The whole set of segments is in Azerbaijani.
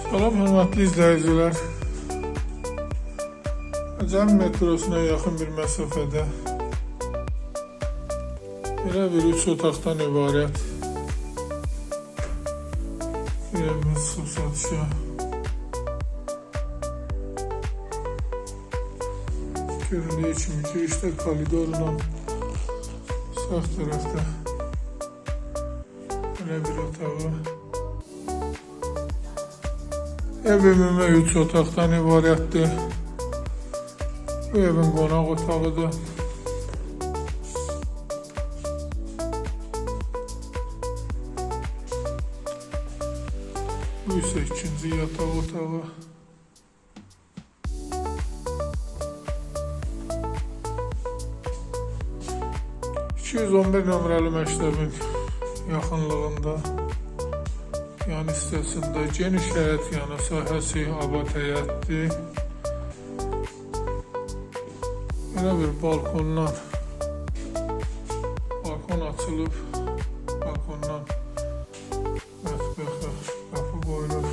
Salam hörmətli izləyicilər. Əcəm metrosuna yaxın bir məsafədə belə bir 3 otaqdan ibarət bir evimiz çıxıb satışa. Göründüyü kimi girişdə koridorla sağ tərəfdə belə bir otağı. Ev ümumi 3 otaqdan ibarətdir. Bu evin qonaq otağıdır. Bu isə ikinci yataq otağı. ...211 nömrəli məktəbin yaxınlığında, yan hissəsində geniş həyət yanı sahəsi abad həyətdir. Belə bir balkon açılıb, balkondan mətbəxə qapı qoyulub.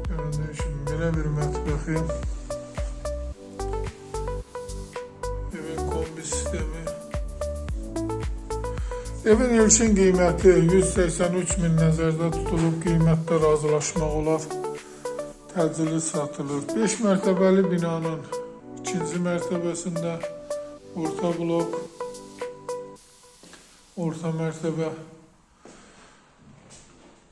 Göründüyü kimi belə bir mətbəxi, evin kombi sistemi. Evin ilkin qiyməti 183 min nəzərdə tutulub, qiymətdə razılaşmaq olar. Təcili satılır. 5 mərtəbəli binanın ikinci mərtəbəsində orta blok, orta mərtəbə.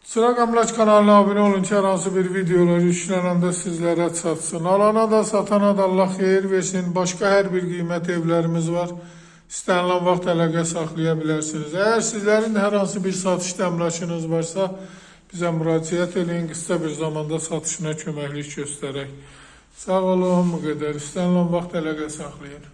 Çıraq Əmlak kanalına abunə olun ki, hər hansı bir videolar yüklənəndə sizlərə çatsın. Alana da satana da Allah xeyir versin. Başqa hər bir qiymət evlərimiz var. İstənilən vaxt əlaqə saxlaya bilərsiniz. Əgər sizlərin hər hansı bir satışda əmlakınız varsa, bizə müraciət edin, qısa bir zamanda satışına köməklik göstərək. Sağ olun, bu qədər. İstənilən vaxt əlaqə saxlayın.